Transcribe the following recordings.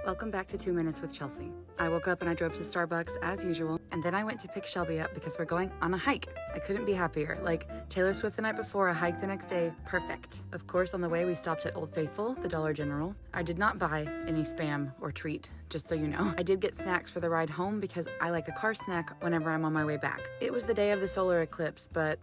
Welcome back to 2 Minutes with Chelsea. I woke up and I drove to Starbucks as usual, and then I went to pick Shelby up because we're going on a hike. I couldn't be happier. Like Taylor Swift the night before, a hike the next day, perfect. Of course, on the way we stopped at Old Faithful, the Dollar General. I did not buy any Spam or treat, just so you know. I did get snacks for the ride home because I like a car snack whenever I'm on my way back. It was the day of the solar eclipse, but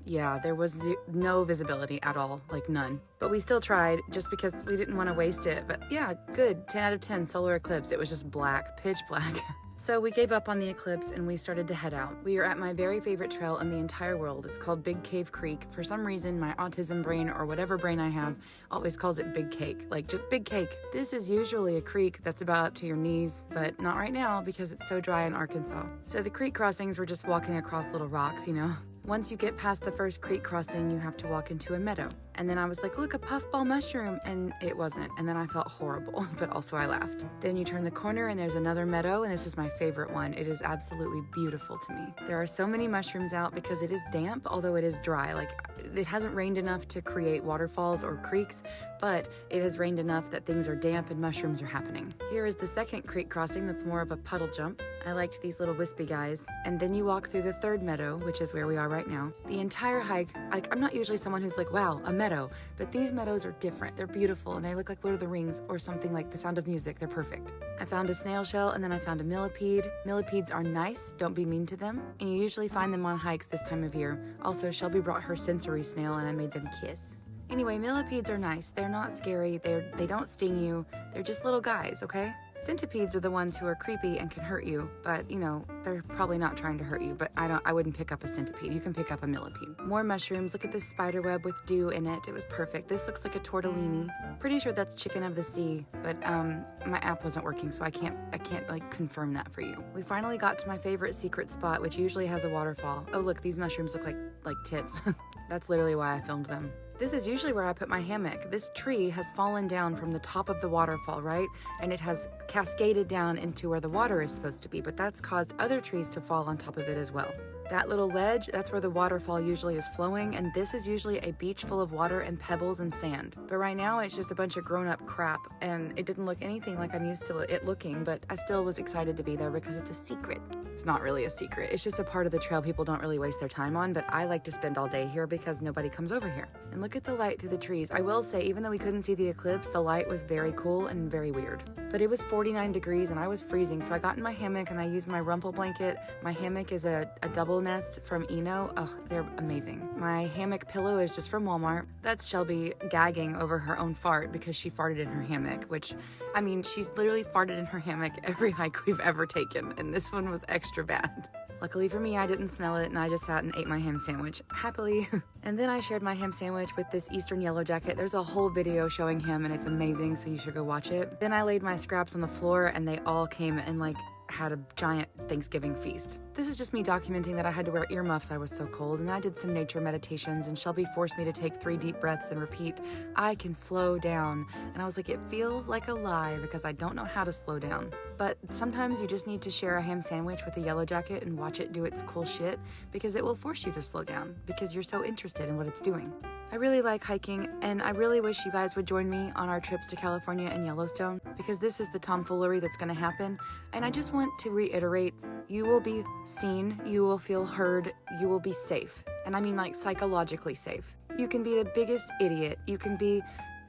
yeah, there was no visibility at all, like none. But we still tried just because we didn't want to waste it. But yeah, good, 10 out of 10 solar eclipse. It was just black, pitch black. So we gave up on the eclipse and we started to head out. We are at my very favorite trail in the entire world. It's called Big Cave Creek. For some reason, my autism brain or whatever brain I have always calls it Big Cake, like just Big Cake. This is usually a creek that's about up to your knees, but not right now because it's so dry in Arkansas. So the creek crossings were just walking across little rocks, you know. Once you get past the first creek crossing, you have to walk into a meadow. And then I was like, look, a puffball mushroom. And it wasn't. And then I felt horrible, but also I laughed. Then you turn the corner and there's another meadow, and this is my favorite one. It is absolutely beautiful to me. There are so many mushrooms out because it is damp, although it is dry. Like, it hasn't rained enough to create waterfalls or creeks, but it has rained enough that things are damp and mushrooms are happening. Here is the second creek crossing that's more of a puddle jump. I liked these little wispy guys. And then you walk through the third meadow, which is where we are right now. The entire hike, like, I'm not usually someone who's like, wow, a meadow, but these meadows are different. They're beautiful and they look like Lord of the Rings or something like The Sound of Music. They're perfect. I found a snail shell and then I found a millipede. Millipedes are nice, don't be mean to them. And you usually find them on hikes this time of year. Also, Shelby brought her sensory snail and I made them kiss. Anyway, millipedes are nice. They're not scary. They don't sting you. They're just little guys, okay? Centipedes are the ones who are creepy and can hurt you, but you know, they're probably not trying to hurt you, but I wouldn't pick up a centipede. You can pick up a millipede. More mushrooms. Look at this spider web with dew in it. It was perfect. This looks like a tortellini. Pretty sure that's chicken of the sea, but my app wasn't working, so I can't like confirm that for you. We finally got to my favorite secret spot, which usually has a waterfall. Oh, look, these mushrooms look like tits. That's literally why I filmed them. This is usually where I put my hammock. This tree has fallen down from the top of the waterfall, right? And it has cascaded down into where the water is supposed to be, but that's caused other trees to fall on top of it as well. That little ledge, that's where the waterfall usually is flowing, and this is usually a beach full of water and pebbles and sand. But right now, it's just a bunch of grown-up crap, and it didn't look anything like I'm used to it looking, but I still was excited to be there because it's a secret. It's not really a secret. It's just a part of the trail people don't really waste their time on, but I like to spend all day here because nobody comes over here. And look at the light through the trees. I will say, even though we couldn't see the eclipse, the light was very cool and very weird. But it was 49 degrees and I was freezing, so I got in my hammock and I used my rumple blanket. My hammock is a double nest from Eno. Oh, they're amazing. My hammock pillow is just from Walmart. That's Shelby gagging over her own fart because she farted in her hammock, which, I mean, she's literally farted in her hammock every hike we've ever taken, and this one was extra bad. Luckily for me, I didn't smell it, and I just sat and ate my ham sandwich, happily. And then I shared my ham sandwich with this Eastern yellow jacket. There's a whole video showing him, and it's amazing, so you should go watch it. Then I laid my scraps on the floor, and they all came and, like, had a giant Thanksgiving feast. This is just me documenting that I had to wear earmuffs. I was so cold, and I did some nature meditations, and Shelby forced me to take 3 deep breaths and repeat, I can slow down. And I was like, it feels like a lie because I don't know how to slow down. But sometimes you just need to share a ham sandwich with a yellow jacket and watch it do its cool shit because it will force you to slow down because you're so interested in what it's doing. I really like hiking, and I really wish you guys would join me on our trips to California and Yellowstone because this is the tomfoolery that's going to happen. And I just want to reiterate, you will be seen, you will feel heard, you will be safe. And I mean like psychologically safe. You can be the biggest idiot, you can be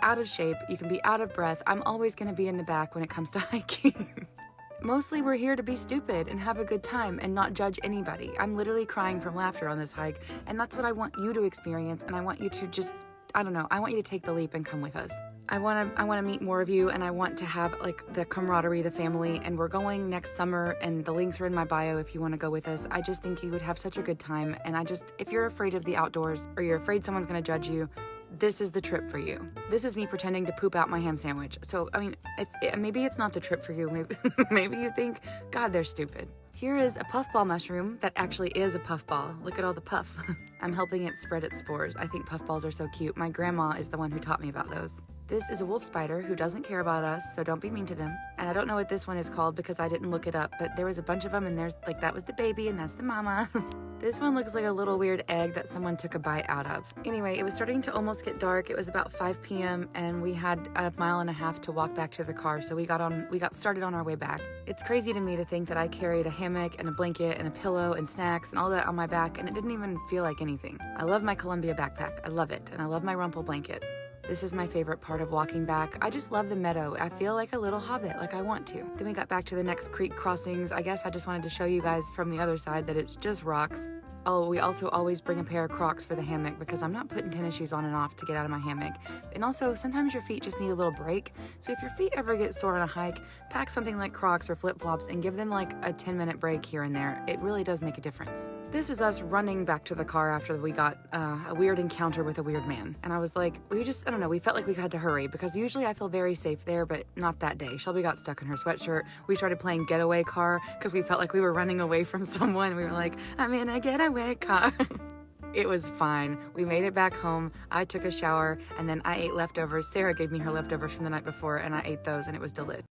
out of shape, you can be out of breath. I'm always going to be in the back when it comes to hiking. Mostly we're here to be stupid and have a good time and not judge anybody. I'm literally crying from laughter on this hike, and that's what I want you to experience, and I want you to just, I don't know, I want you to take the leap and come with us. I want to meet more of you, and I want to have like the camaraderie, the family, and we're going next summer, and the links are in my bio if you want to go with us. I just think you would have such a good time, and if you're afraid of the outdoors or you're afraid someone's going to judge you, this is the trip for you. This is me pretending to poop out my ham sandwich. So, I mean, maybe it's not the trip for you. Maybe you think, God, they're stupid. Here is a puffball mushroom that actually is a puffball. Look at all the puff. I'm helping it spread its spores. I think puffballs are so cute. My grandma is the one who taught me about those. This is a wolf spider who doesn't care about us, so don't be mean to them. And I don't know what this one is called because I didn't look it up, but there was a bunch of them, and there's like, that was the baby and that's the mama. This one looks like a little weird egg that someone took a bite out of. Anyway, it was starting to almost get dark. It was about 5 p.m. and we had a mile and a half to walk back to the car, so we got started on our way back. It's crazy to me to think that I carried a hammock and a blanket and a pillow and snacks and all that on my back, and it didn't even feel like anything. I love my Columbia backpack. I love it, and I love my Rumpel blanket. This is my favorite part of walking back. I just love the meadow. I feel like a little hobbit, like I want to. Then we got back to the next creek crossings. I guess I just wanted to show you guys from the other side that it's just rocks. Oh, we also always bring a pair of Crocs for the hammock because I'm not putting tennis shoes on and off to get out of my hammock. And also, sometimes your feet just need a little break. So if your feet ever get sore on a hike, pack something like Crocs or flip-flops and give them like a 10-minute break here and there. It really does make a difference. This is us running back to the car after we got a weird encounter with a weird man. And I was like, I don't know, we felt like we had to hurry because usually I feel very safe there, but not that day. Shelby got stuck in her sweatshirt. We started playing getaway car because we felt like we were running away from someone. We were like, I'm in a getaway car. It was fine. We made it back home. I took a shower and then I ate leftovers. Sarah gave me her leftovers from the night before and I ate those and it was delicious.